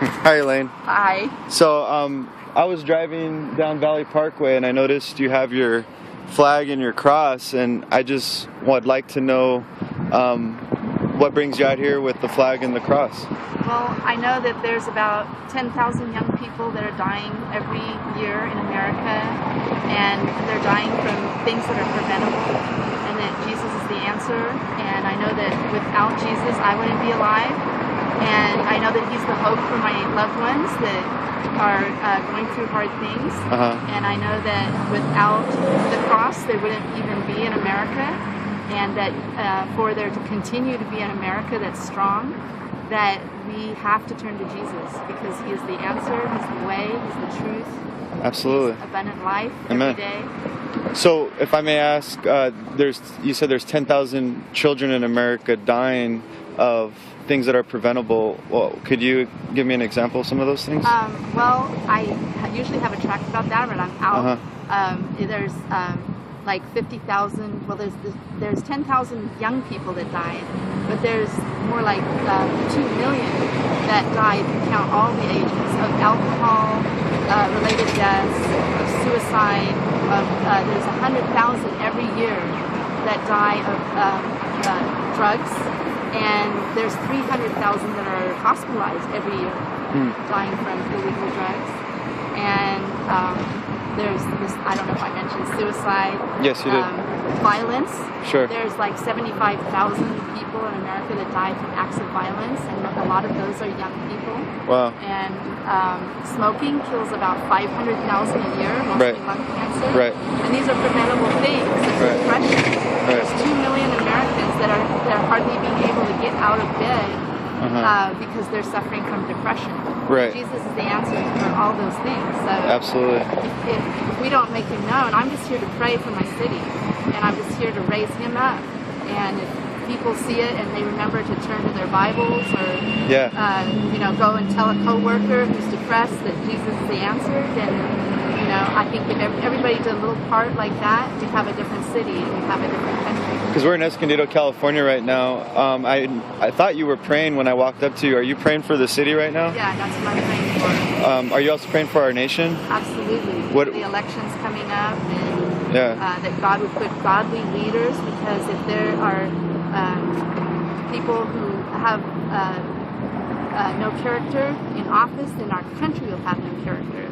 Hi, Elaine. Hi. So, I was driving down Valley Parkway and I noticed you have your flag and your cross, and I just would like to know what brings you out here with the flag and the cross. Well, I know that there's about 10,000 young people that are dying every year in America, and they're dying from things that are preventable, and that Jesus is the answer. And I know that without Jesus, I wouldn't be alive. And I know that He's the hope for my loved ones that are going through hard things. And I know that without the cross, there wouldn't even be an America. And that for there to continue to be an America that's strong, that we have to turn to Jesus, because He is the answer, He's the way, He's the truth. Absolutely. He's abundant life Amen. every day. So, if I may ask, you said there's 10,000 children in America dying of things that are preventable. Well, could you give me an example of some of those things? Well, I usually have a tract about that, but I'm out. There's like 50,000. Well, there's 10,000 young people that died, but there's more like 2 million that died. If you count all the ages of alcohol-related deaths, of suicide. There's 100,000 every year that die of drugs. And there's 300,000 that are hospitalized every year, dying from illegal drugs. And there's this, I don't know if I mentioned suicide. Yes, you did. Violence. Sure. There's like 75,000 people in America that die from acts of violence, and a lot of those are young people. Wow. And smoking kills about 500,000 a year, mostly lung cancer. Right. And these are preventable things, such as depression. There's 2 million Americans that are hardly being able to get out of bed because they're suffering from depression. Right. Jesus is the answer for all those things. So absolutely. If we don't make Him known, I'm just here to pray for my city, and I'm just here to raise Him up. And if people see it and they remember to turn to their Bibles, or go and tell a coworker who's depressed that Jesus is the answer, then I think if everybody did a little part like that, we'd have a different city and we'd have a different country. Because we're in Escondido, California right now. I thought you were praying when I walked up to you. Are you praying for the city right now? Yeah, that's what I'm praying for. Are you also praying for our nation? Absolutely. The election's coming up, and that God would put godly leaders, because if there are people who have no character in office, then our country will have no character.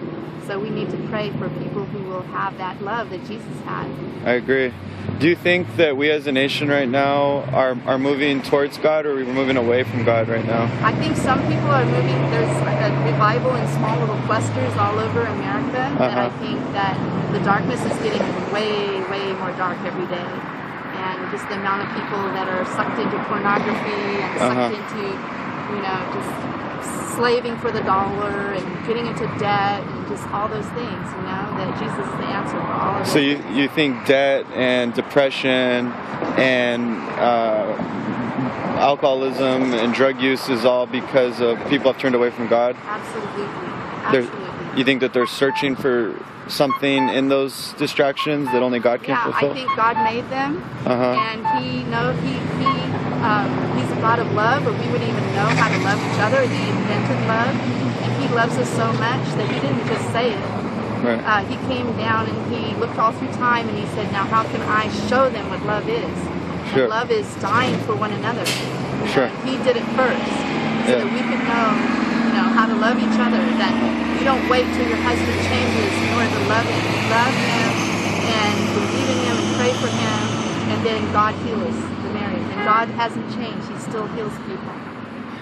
So we need to pray for people who will have that love that Jesus had. I agree. Do you think that we as a nation right now are moving towards God, or are we moving away from God right now? I think some people are moving. There's a revival in small little clusters all over America, and I think that the darkness is getting way, way more dark every day. And just the amount of people that are sucked into pornography and sucked into, just slaving for the dollar and getting into debt and just all those things, that Jesus is the answer for all of it. So you think debt and depression and alcoholism and drug use is all because of people have turned away from God? Absolutely. You think that they're searching for something in those distractions that only God can fulfill? I think God made them, and He's a God of love, or we wouldn't even know how to love each other. He invented love, and He loves us so much that He didn't just say it. Right. He came down and He looked all through time, and He said, now how can I show them what love is? Sure. And love is dying for one another. Sure. He did it first, so that we could know how to love each other, that you don't wait till your husband changes in order to love him. You love him and believe in him and pray for him, and then God heals the marriage. And God hasn't changed. He still heals people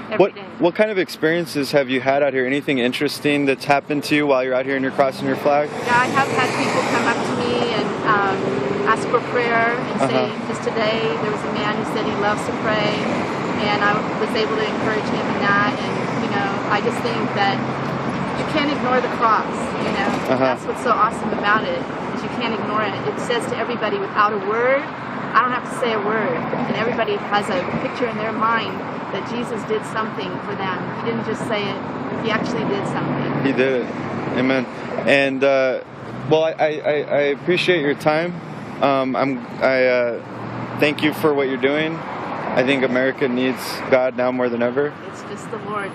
every day. What kind of experiences have you had out here? Anything interesting that's happened to you while you're out here and you're crossing your flag? Yeah, I have had people come up to me and ask for prayer and say, just today there was a man who said he loves to pray, and I was able to encourage him in that. And I just think that you can't ignore the cross, That's what's so awesome about it, is you can't ignore it. It says to everybody without a word, I don't have to say a word, and everybody has a picture in their mind that Jesus did something for them. He didn't just say it, He actually did something. He did it. Amen. And I appreciate your time. I thank you for what you're doing. I think America needs God now more than ever. It's just the Lord.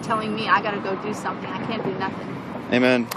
telling me I got to go do something. I can't do nothing. Amen.